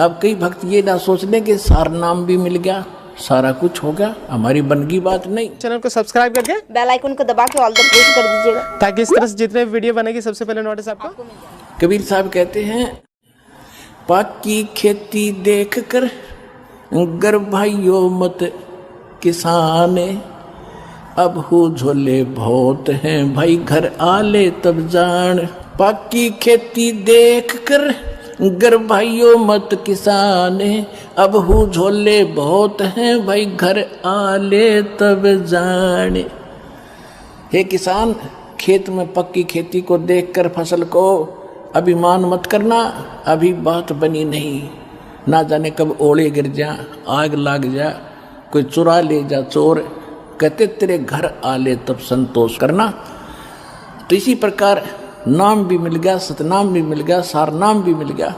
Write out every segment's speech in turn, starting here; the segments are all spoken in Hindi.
अब कई भक्त ये ना सोच लें कि सार नाम भी मिल गया, सारा कुछ हो गया, हमारी बनगी बात नहीं। चैनल को सब्सक्राइब करके बेल आइकन को दबा के ऑल द प्रेस कर दीजिएगा, ताकि इस तरह से जितने वीडियो बनेगी सबसे पहले नोटिस आपको। कबीर साहब कहते हैं, पाकी खेती देख कर गर भाइयों मत किसान, अब हो झोले बहुत हैं भाई घर आले तब जान। पाकी खेती देख कर गर भाइयों मत किसान, अब हो झोले बहुत हैं भाई घर आले तब जान। हे किसान, खेत में पक्की खेती को देखकर फसल को अभिमान मत करना, अभी बात बनी नहीं, ना जाने कब ओले गिर जा, आग लग जा, कोई चुरा ले जा चोर, कहते तेरे घर आले तब संतोष करना। तो इसी प्रकार नाम भी मिल गया, सतनाम भी मिल गया, सार नाम भी मिल गया,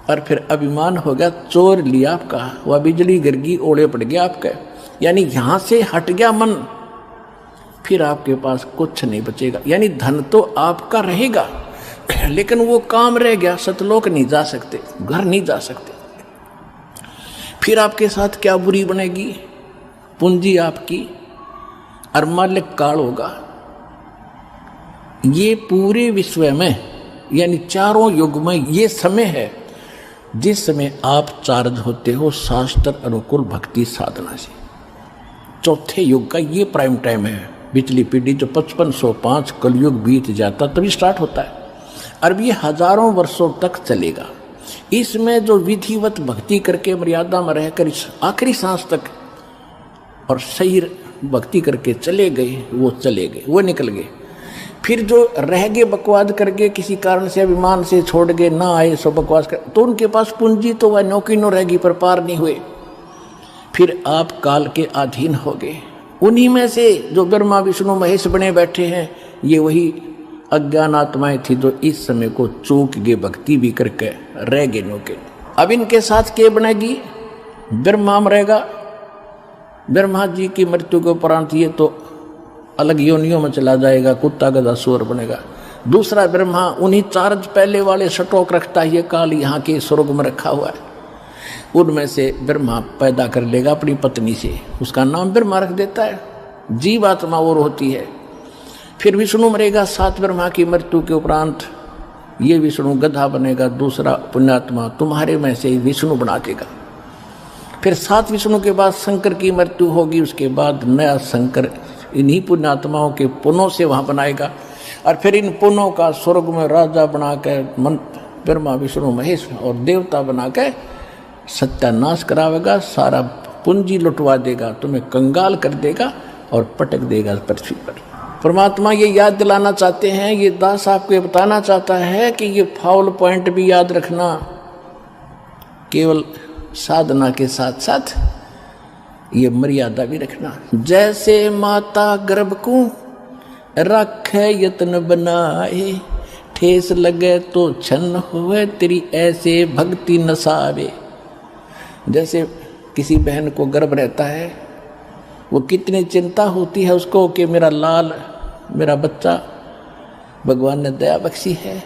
और फिर अभिमान हो गया, चोर लिया आपका, वह बिजली गिर गई, ओले पड़ गया आपका, यानी यहाँ से हट गया मन, फिर आपके पास कुछ नहीं बचेगा। यानी धन तो आपका रहेगा, लेकिन वो काम रह गया, सतलोक नहीं जा सकते, घर नहीं जा सकते। फिर आपके साथ क्या बुरी बनेगी, पूंजी आपकी और मालिक काल होगा। ये पूरे विश्व में यानी चारों युग में ये समय है जिस समय आप चार्ज होते हो शास्त्र अनुकूल भक्ति साधना से। चौथे युग का ये प्राइम टाइम है। पिछली पीढ़ी जो 5505 कलयुग बीत जाता तभी स्टार्ट होता है, और ये हजारों वर्षों तक चलेगा। इसमें जो विधिवत भक्ति करके मर्यादा में रहकर इस आखिरी सांस तक और सही भक्ति करके चले गए, वो चले गए, वो निकल गए। फिर जो रह गए बकवाद करके, किसी कारण से अभिमान से छोड़ गए, ना आए सो बकवास कर, तो उनके पास पूंजी तो वह नौकी नो रहेगी पर पार नहीं हुए। फिर आप काल के अधीन हो गए। उन्हीं में से जो ब्रह्मा विष्णु महेश बने बैठे हैं, ये वही अज्ञान आत्माएं थी जो इस समय को चूक गए, भक्ति भी करके रह गए नौके। अब इनके साथ क्या बनेगी, ब्रह्मा मरेगा, ब्रह्मा जी की मृत्यु के उपरांत ये तो अलग योनियों में चला जाएगा, कुत्ता गधा सुअर बनेगा। दूसरा ब्रह्मा उन्हीं चार्ज पहले वाले स्टॉक रखता है, ये काल यहाँ के स्वर्ग में रखा हुआ है, उनमें से ब्रह्मा पैदा कर लेगा अपनी पत्नी से, उसका नाम ब्रह्मा रख देता है, जीव आत्मा और होती है। फिर विष्णु मरेगा, 7 ब्रह्मा की मृत्यु के उपरांत ये विष्णु गधा बनेगा, दूसरा पुण्यात्मा तुम्हारे में से विष्णु बना देगा। फिर 7 विष्णु के बाद शंकर की मृत्यु होगी, उसके बाद नया शंकर इन्हीं पुण्यात्माओं के पुनों से वहाँ बनाएगा, और फिर इन पुनों का स्वर्ग में राजा बना कर ब्रह्मा विष्णु महेश और देवता बना कर सत्यानाश करावेगा, सारा पूंजी लुटवा देगा, तुम्हें कंगाल कर देगा और पटक देगा पृथ्वी पर। परमात्मा ये याद दिलाना चाहते हैं, ये दास आपको ये बताना चाहता है कि ये फाउल पॉइंट भी याद रखना, केवल साधना के साथ साथ ये मर्यादा भी रखना। जैसे माता गर्भ को रखे यत्न बनाए, ठेस लगे तो छन्न हुए तेरी ऐसे भक्ति नसावे। जैसे किसी बहन को गर्भ रहता है, वो कितनी चिंता होती है उसको कि मेरा लाल, मेरा बच्चा भगवान ने दया बख्शी है,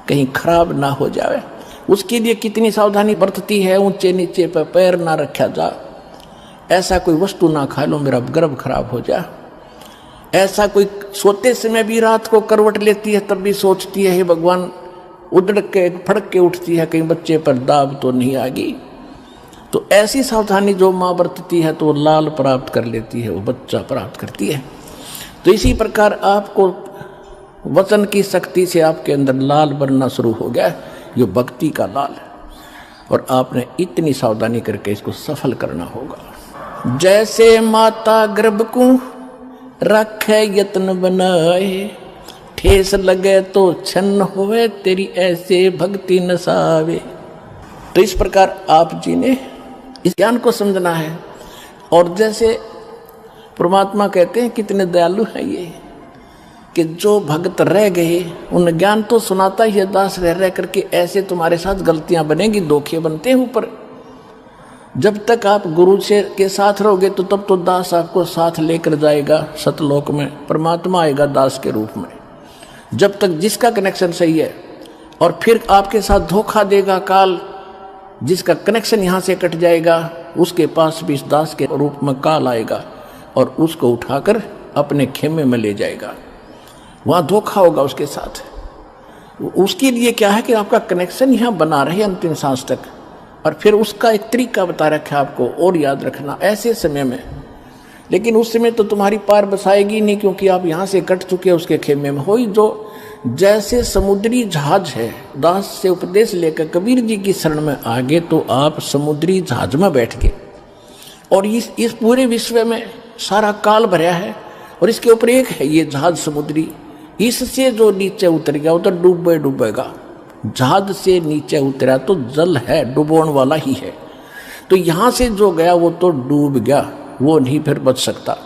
कहीं खराब ना हो जाए, उसके लिए कितनी सावधानी बरतती है। ऊंचे नीचे पर पैर ना रखा जा, ऐसा कोई वस्तु ना खा लो मेरा गर्भ खराब हो जाए। ऐसा कोई सोते समय भी रात को करवट लेती है, तब भी सोचती है हे भगवान, उधड़ के फड़क के उठती है कहीं बच्चे पर दाब तो नहीं आ गई। तो ऐसी सावधानी जो माँ बरतती है तो वो लाल प्राप्त कर लेती है, वो बच्चा प्राप्त करती है। तो इसी प्रकार आपको वचन की शक्ति से आपके अंदर लाल बनना शुरू हो गया, ये भक्ति का लाल है, और आपने इतनी सावधानी करके इसको सफल करना होगा। जैसे माता गर्भ को रखे यत्न बनाए, ठेस लगे तो छन्न होवे तेरी ऐसे भक्ति नसावे। तो इस प्रकार आप जी ने इस ज्ञान को समझना है। और जैसे परमात्मा कहते हैं कितने दयालु हैं ये, कि जो भक्त रह गए उन ज्ञान तो सुनाता ही है, दास रह रह करके ऐसे तुम्हारे साथ गलतियां बनेगी, धोखे बनते हैं ऊपर। जब तक आप गुरु से के साथ रहोगे तो तब तो दास आपको साथ लेकर जाएगा सतलोक में, परमात्मा आएगा दास के रूप में। जब तक जिसका कनेक्शन सही है, और फिर आपके साथ धोखा देगा काल, जिसका कनेक्शन यहाँ से कट जाएगा उसके पास भी इस दास के रूप में काल आएगा और उसको उठाकर अपने खेमे में ले जाएगा। वहाँ धोखा होगा उसके साथ। उसके लिए क्या है कि आपका कनेक्शन यहाँ बना रहे अंतिम सांस तक, और फिर उसका एक तरीका बता रखा है आपको और याद रखना ऐसे समय में। लेकिन उस समय तो तुम्हारी पार बसाएगी नहीं, क्योंकि आप यहाँ से कट चुके हो उसके खेमे में। हो जो जैसे समुद्री जहाज है, दास से उपदेश लेकर कबीर जी की शरण में आ गए तो आप समुद्री जहाज में बैठ गए, और इस पूरे विश्व में सारा काल भरा है और इसके ऊपर एक है ये जहाज समुद्री। इससे जो नीचे उतर गया वो तो डूबेगा। जहाज से नीचे उतरा तो जल है, डुबोन वाला ही है। तो यहाँ से जो गया वो तो डूब गया, वो नहीं फिर बच सकता।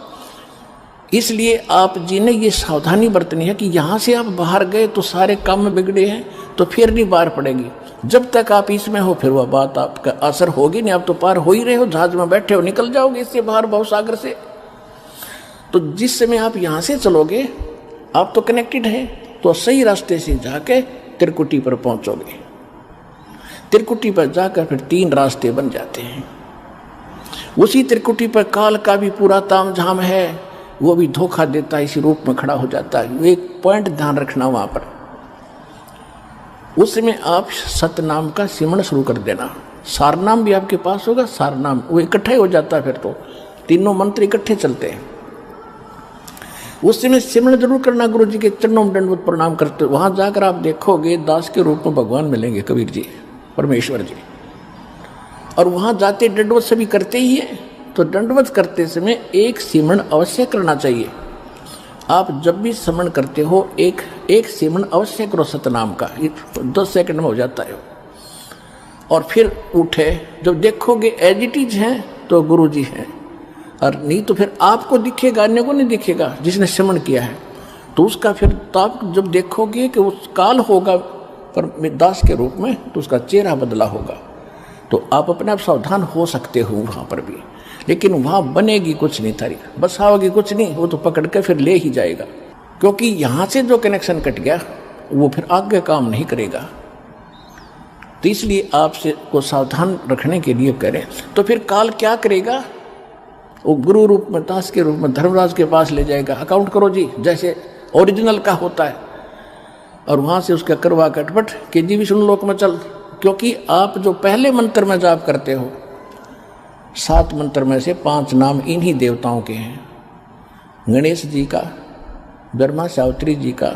इसलिए आप जी ने ये सावधानी बरतनी है कि यहाँ से आप बाहर गए तो सारे काम में बिगड़े हैं, तो फिर नहीं बाहर पड़ेगी। जब तक आप इसमें हो फिर वह बात आपका असर होगी नहीं। आप तो पार हो ही रहे हो, जहाज में बैठे हो, निकल जाओगे इससे बाहर भवसागर से। तो जिस समय आप यहाँ से चलोगे आप तो कनेक्टेड है, तो सही रास्ते से जाके त्रिकुटी पर पहुंचोगे। त्रिकुटी पर जाकर फिर 3 रास्ते बन जाते हैं। उसी त्रिकुटी पर काल का भी पूरा तामझाम है, वो भी धोखा देता है, इसी रूप में खड़ा हो जाता है। एक पॉइंट ध्यान रखना वहां पर, उस समय आप सतनाम का सिमरण शुरू कर देना। सारनाम भी आपके पास होगा, सारनाम वो इकट्ठा ही हो जाता है, फिर तो तीनों मंत्र इकट्ठे चलते हैं। उस समय सिमरण जरूर करना, गुरु जी के चरणों में दंडवत प्रणाम करते। वहां जाकर आप देखोगे दास के रूप में भगवान मिलेंगे, कबीर जी, परमेश्वर जी। और वहां जाते दंडवत सभी करते ही है, तो दंडवत करते समय एक सिमरण अवश्य करना चाहिए। आप जब भी सिमरण करते हो एक सिमरण अवश्य करो सतनाम का, 10 सेकंड में हो जाता है। और फिर उठे, जब देखोगे एज इट इज हैं तो गुरु जी हैं, और नहीं तो फिर आपको दिखेगा, अन्य को नहीं दिखेगा जिसने सिमरण किया है। तो उसका फिर तो आप जब देखोगे कि उस काल होगा पर दास के रूप में, तो उसका चेहरा बदला होगा। तो आप अपने आप सावधान हो सकते हो वहाँ पर भी। लेकिन वहाँ बनेगी कुछ नहीं, थारी बसाओगी कुछ नहीं, वो तो पकड़ के फिर ले ही जाएगा। क्योंकि यहाँ से जो कनेक्शन कट गया वो फिर आगे काम नहीं करेगा। तो इसलिए आपसे को सावधान रखने के लिए करें। तो फिर काल क्या करेगा, वो गुरु रूप में, दास के रूप में धर्मराज के पास ले जाएगा। अकाउंट करो जी जैसे ओरिजिनल का होता है, और वहाँ से उसका करवा कटपट कि जी विष्णु लोक में चल। क्योंकि आप जो पहले मंत्र में जाप करते हो, 7 मंत्र में से 5 नाम इन्हीं देवताओं के हैं। गणेश जी का, ब्रह्मा सावित्री जी का,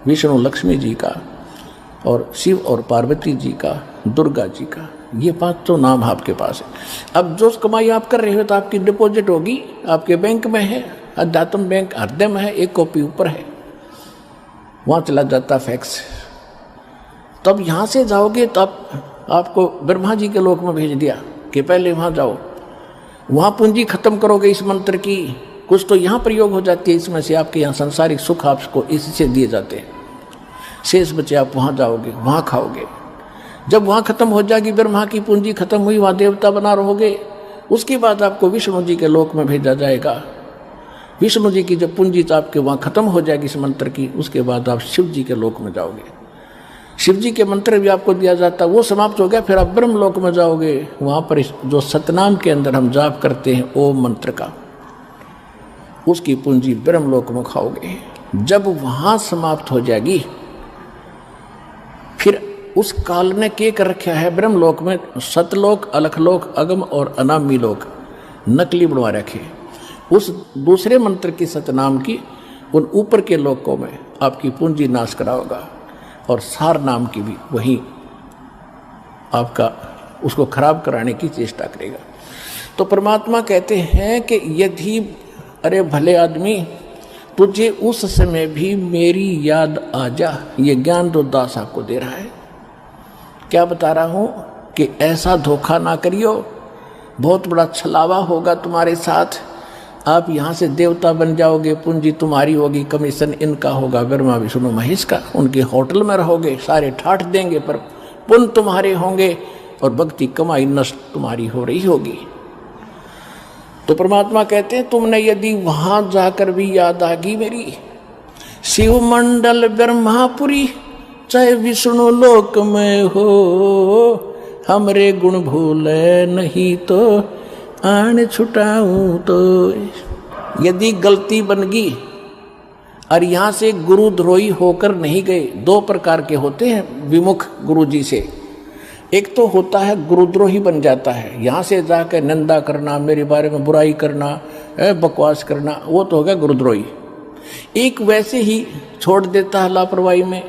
विष्णु लक्ष्मी जी का, और शिव और पार्वती जी का, दुर्गा जी का। ये 5 तो नाम आपके पास है। अब जो कमाई आप कर रहे हो तो आपकी डिपॉजिट होगी, आपके बैंक में है, अध्यात्म बैंक हृदय में है, एक कॉपी ऊपर है, वहाँ चला जाता फैक्स। तब यहाँ से जाओगे तो आपको ब्रह्मा जी के लोक में भेज दिया कि पहले वहाँ जाओ, वहाँ पूंजी खत्म करोगे इस मंत्र की। कुछ तो यहाँ प्रयोग हो जाती है, इसमें से आपके यहाँ संसारिक सुख आपको इससे दिए जाते हैं। शेष बचे आप वहाँ जाओगे, वहाँ खाओगे। जब वहाँ खत्म हो जाएगी, ब्रह्मा की पूंजी खत्म हुई, वहाँ देवता बना रहोगे। उसके बाद आपको विष्णु जी के लोक में भेजा जाएगा। विष्णु जी की जब पूंजी तो आपके वहाँ खत्म हो जाएगी इस मंत्र की, उसके बाद आप शिव जी के लोक में जाओगे। शिव जी के मंत्र भी आपको दिया जाता, वो समाप्त हो गया, फिर आप ब्रह्म लोक में जाओगे। वहाँ पर जो सतनाम के अंदर हम जाप करते हैं ओम मंत्र का, उसकी पूंजी ब्रह्म लोक में खाओगे। जब वहाँ समाप्त हो जाएगी, फिर उस काल ने क्या कर रखा है ब्रह्म लोक में, सतलोक, अलखलोक, अगम और अनामी लोक नकली बनवा रखे। उस दूसरे मंत्र की सतनाम की उन ऊपर के लोकों में आपकी पूंजी नाश कराओगा, और सार नाम की भी वही आपका उसको खराब कराने की चेष्टा करेगा। तो परमात्मा कहते हैं कि यदि अरे भले आदमी तुझे उस समय भी मेरी याद आ जा, ये ज्ञान तो दास आपको दे रहा है। क्या बता रहा हूँ कि ऐसा धोखा ना करियो, बहुत बड़ा छलावा होगा तुम्हारे साथ। आप यहाँ से देवता बन जाओगे, पूंजी तुम्हारी होगी, कमीशन इनका होगा, ब्रह्मा विष्णु महेश का। उनके होटल में रहोगे, सारे ठाठ देंगे, पर पुण्य तुम्हारे होंगे और भक्ति कमाई नष्ट तुम्हारी हो रही होगी। तो परमात्मा कहते हैं तुमने यदि वहां जाकर भी याद आ गई मेरी, शिव मंडल ब्रह्मापुरी चाहे विष्णु लोक में हो, हमरे गुण भूले नहीं तो आन छुटाऊं तो। यदि गलती बन गई और यहाँ से गुरुद्रोही होकर नहीं गए, दो प्रकार के होते हैं विमुख गुरु जी से। एक तो होता है गुरुद्रोही बन जाता है, यहाँ से जाकर निंदा करना, मेरे बारे में बुराई करना, बकवास करना, वो तो हो गया गुरुद्रोही। एक वैसे ही छोड़ देता है लापरवाही में,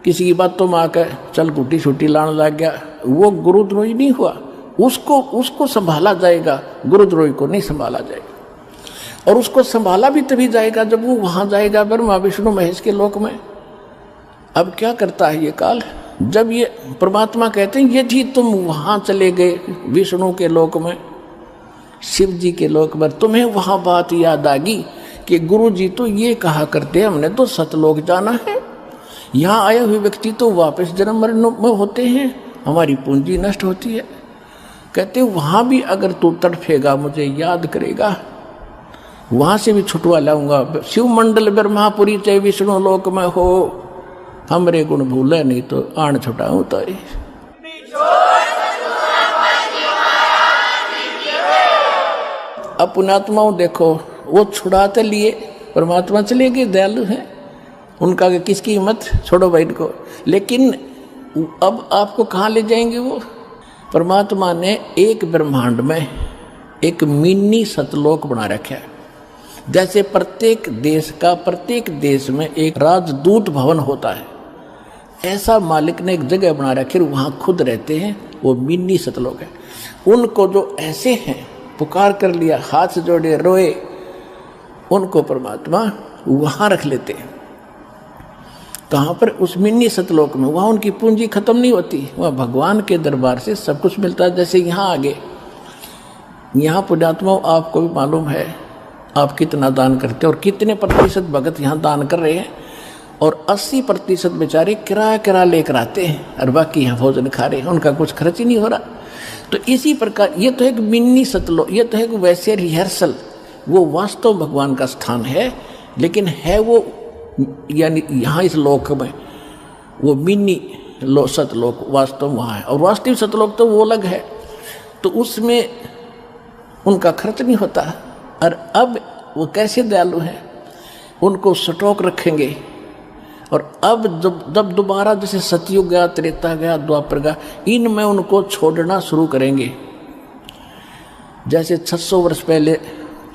किसी की बातों में आकर चल गुटी छुट्टी लाने लग गया, वो गुरुद्रोही नहीं हुआ। उसको संभाला जाएगा, गुरुद्रोही को नहीं संभाला जाएगा। और उसको संभाला भी तभी जाएगा जब वो वहाँ जाएगा ब्रह्मा विष्णु महेश के लोक में। अब क्या करता है ये काल, जब ये परमात्मा कहते हैं यदि तुम वहाँ चले गए विष्णु के लोक में, शिव जी के लोक में, तुम्हें वहाँ बात याद आ गई कि गुरु जी तो ये कहा करते हैं हमने तो सतलोक जाना है, यहाँ आए हुए व्यक्ति तो वापस जन्म मरण में होते हैं, हमारी पूंजी नष्ट होती है। कहते वहाँ भी अगर तू तड़फेगा मुझे याद करेगा, वहाँ से भी छुटवा लाऊंगा। शिव मंडल ब्रह्मापुरी चाहे विष्णु लोक में हो, हमरे गुण भूले नहीं तो आन छुटाऊं तो। अब पुण्यात्माओं देखो, वो छुड़ाते लिए परमात्मा चले गए, दयालु हैं, उनका किसकी हिम्मत, छोड़ो भाई इनको। लेकिन अब आपको कहाँ ले जाएंगे वो? परमात्मा ने एक ब्रह्मांड में एक मिनी सतलोक बना रखा है। जैसे प्रत्येक देश में एक राजदूत भवन होता है, ऐसा मालिक ने एक जगह बना रखी, वहाँ खुद रहते हैं, वो मिनी सतलोक है। उनको जो ऐसे हैं पुकार कर लिया, हाथ जोड़े रोए, उनको परमात्मा वहाँ रख लेते हैं। कहाँ पर? उस मिनी सतलोक में। वहाँ उनकी पूंजी खत्म नहीं होती, वहाँ भगवान के दरबार से सब कुछ मिलता है। जैसे यहाँ आगे, यहाँ पुण्यात्मा आपको भी मालूम है आप कितना दान करते हैं और कितने प्रतिशत भगत यहाँ दान कर रहे हैं, और 80% बेचारे किराया लेकर आते हैं और बाकी यहाँ भोजन खा रहे हैं, उनका कुछ खर्च ही नहीं हो रहा। तो इसी प्रकार ये तो एक मिनी सतलोक, ये तो एक वैसे रिहर्सल, वो वास्तव भगवान का स्थान है, लेकिन है वो यानी यहाँ इस लोक में वो मिनी सतलोक वास्तव वहाँ है, और वास्तविक सतलोक तो वो अलग है। तो उसमें उनका खर्च नहीं होता। और अब वो कैसे दयालु हैं, उनको स्टॉक रखेंगे। और अब जब दोबारा जैसे सतयुग गया, त्रेता गया, द्वापर गया, इनमें उनको छोड़ना शुरू करेंगे। जैसे 600 वर्ष पहले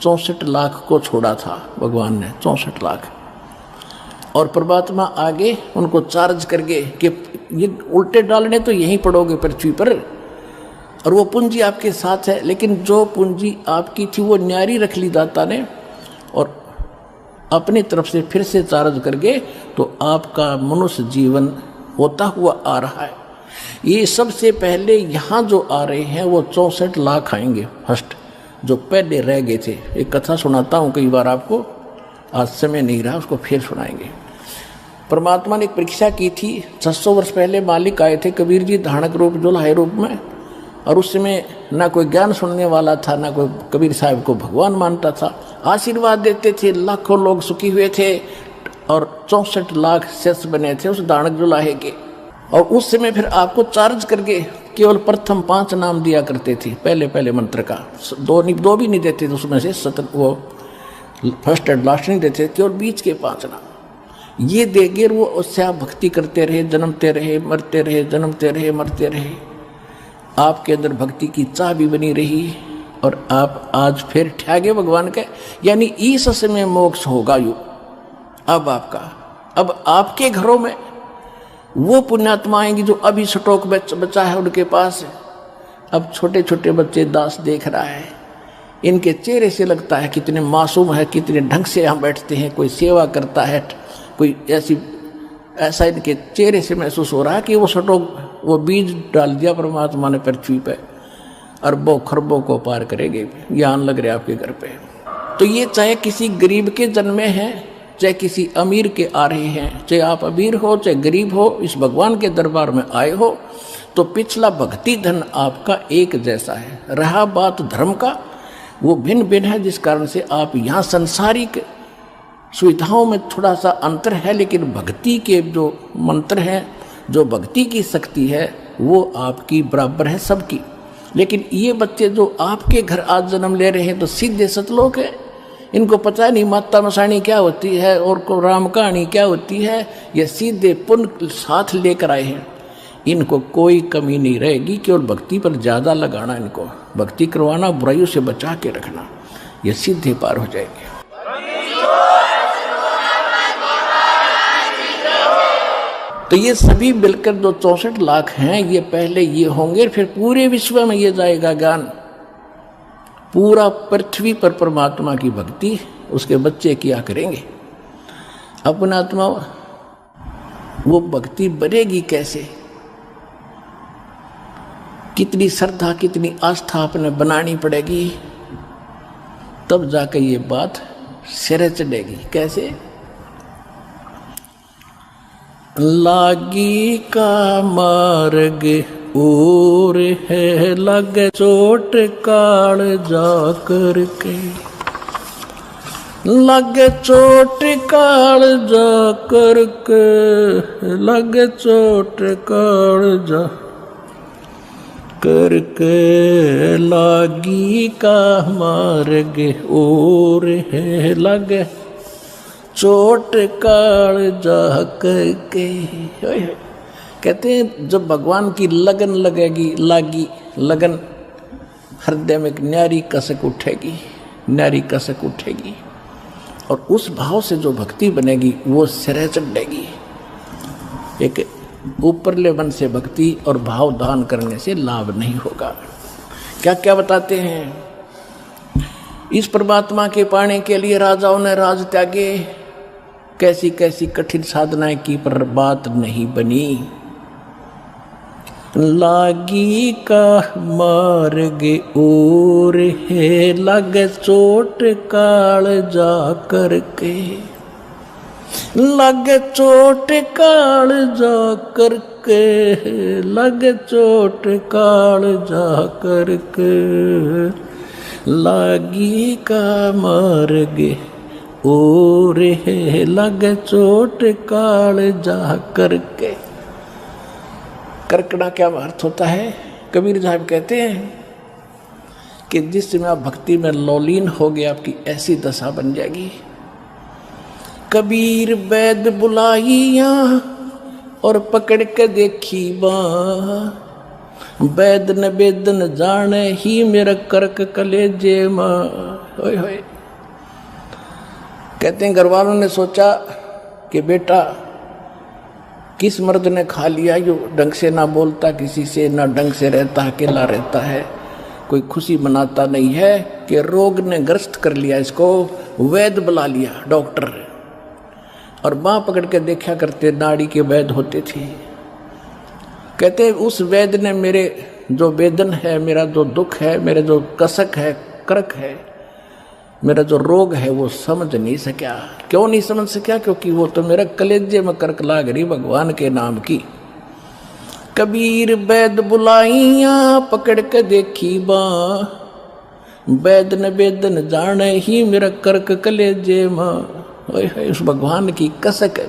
64 लाख को छोड़ा था भगवान ने, 64 लाख, और परमात्मा आगे उनको चार्ज करके कि ये उल्टे डालने तो यहीं पड़ोगे पृथ्वी पर, और वो पूंजी आपके साथ है। लेकिन जो पूंजी आपकी थी वो न्यारी रख ली दाता ने, और अपनी तरफ से फिर से चार्ज करके तो आपका मनुष्य जीवन होता हुआ आ रहा है। ये सबसे पहले यहाँ जो आ रहे हैं वो 64 लाख आएंगे फर्स्ट, जो पहले रह गए थे। एक कथा सुनाता हूँ कई बार आपको, आज समय नहीं रहा, उसको फिर सुनाएंगे। परमात्मा ने एक परीक्षा की थी। 600 वर्ष पहले मालिक आए थे कबीर जी धारणक रूप जुलाहे रूप में, और उस समय ना कोई ज्ञान सुनने वाला था, ना कोई कबीर साहब को भगवान मानता था। आशीर्वाद देते थे, लाखों लोग सुखी हुए थे, और 64 लाख शिष्य बने थे उस धारणक जुलाहे के। और उस समय फिर आपको चार्ज करके केवल प्रथम 5 नाम दिया करते थे, पहले मंत्र का, दो भी नहीं देते थे उसमें से, वो फर्स्ट एंड लास्ट नहीं देते, केवल बीच के 5 नाम ये देगे। वो उससे आप भक्ति करते रहे, जन्मते रहे, मरते रहे, जन्मते रहे, मरते रहे, आपके अंदर भक्ति की चाह भी बनी रही, और आप आज फिर ठहगे भगवान के, यानी इस समय मोक्ष होगा यू। अब आपके घरों में वो पुण्यात्मा आएंगी जो अभी स्टॉक बचा है उनके पास। अब छोटे छोटे बच्चे दास देख रहा है, इनके चेहरे से लगता है कितने मासूम है, कितने ढंग से यहाँ बैठते हैं, कोई सेवा करता है, कोई ऐसा इनके चेहरे से महसूस हो रहा है कि वो स्टॉक, वो बीज डाल दिया परमात्मा ने पृथ्वी पे, अरबों खरबों को पार करेंगे, ज्ञान लग रहा है आपके घर पे। तो ये चाहे किसी गरीब के जन्मे हैं, चाहे किसी अमीर के आ रहे हैं, चाहे आप अमीर हो चाहे गरीब हो, इस भगवान के दरबार में आए हो, तो पिछला भक्ति धन आपका एक जैसा है। रहा बात धर्म का, वो भिन्न भिन्न है, जिस कारण से आप यहाँ संसारिक सुविधाओं में थोड़ा सा अंतर है, लेकिन भक्ति के जो मंत्र हैं, जो भक्ति की शक्ति है, वो आपकी बराबर है सबकी। लेकिन ये बच्चे जो आपके घर आज जन्म ले रहे हैं तो सीधे सतलोक है, इनको पता नहीं माता मसाणी क्या होती है और को राम कहानी क्या होती है। ये सीधे पुण्य साथ लेकर आए हैं, इनको कोई कमी नहीं रहेगी। केवल भक्ति पर ज़्यादा लगाना, इनको भक्ति करवाना, बुराइयों से बचा के रखना, ये सीधे पार हो जाएंगे। तो ये सभी मिलकर जो 64 लाख हैं, ये पहले ये होंगे, फिर पूरे विश्व में ये जाएगा ज्ञान। पूरा पृथ्वी पर परमात्मा की भक्ति उसके बच्चे किया करेंगे। अपना आत्मा वो भक्ति बनेगी कैसे? कितनी श्रद्धा, कितनी आस्था अपने बनानी पड़ेगी, तब जाकर ये बात सिरे चढ़ेगी। कैसे? लागी का मार्ग और है, लगे चोट काल जाकर के, लगे चोट काल जाकर के, लगे चोट काल जा करके, लागी का मार्ग और है, लगे चोट काल जा करके। कहते हैं जब भगवान की लगन लगेगी, लागी लगन, हृदय में एक न्यारी कसक उठेगी, न्यारी कसक उठेगी, और उस भाव से जो भक्ति बनेगी वो सिरे चढ़ेगी। एक ऊपरले मन से भक्ति और भाव दान करने से लाभ नहीं होगा। क्या क्या बताते हैं? इस परमात्मा के पाने के लिए राजाओं ने राज त्यागे, कैसी कैसी कठिन साधनाएं की, पर बात नहीं बनी। लागी का मार्ग और है, लगे चोट काल जा करके, लगे चोट काल जा करके, लगे चोट काल जा करके, लागी का मार्ग और है, लगे चोट काल जा करके। करकड़ा क्या अर्थ होता है? कबीर साहब कहते हैं कि जिस समय आप भक्ति में लौलीन हो गए, आपकी ऐसी दशा बन जाएगी। कबीर वैद बुलाइया और पकड़ के देखी बाँ, वैद न वेदन जाने ही मेरा करक कलेजे माँ। होय होय। कहते हैं घर वालों ने सोचा कि बेटा किस मर्द ने खा लिया, यो ढंग से ना बोलता किसी से, ना ढंग से रहता, अकेला रहता है, कोई खुशी मनाता नहीं है, कि रोग ने ग्रस्त कर लिया इसको। वैद बुला लिया, डॉक्टर, और बाँ पकड़ के देखा करते, नाड़ी के वैद होते थे। कहते उस वैद ने मेरे जो वेदन है, मेरा जो दुख है, मेरा जो कसक है, करक है, मेरा जो रोग है, वो समझ नहीं सका। क्यों नहीं समझ सका? क्योंकि वो तो मेरा कलेजे में करक लाग रही भगवान के नाम की। कबीर वैद बुलाइया पकड़ के देखी बाँ, वैद न वेदन जाने ही मेरा करक कलेजे माँ। उस भगवान की कसक है।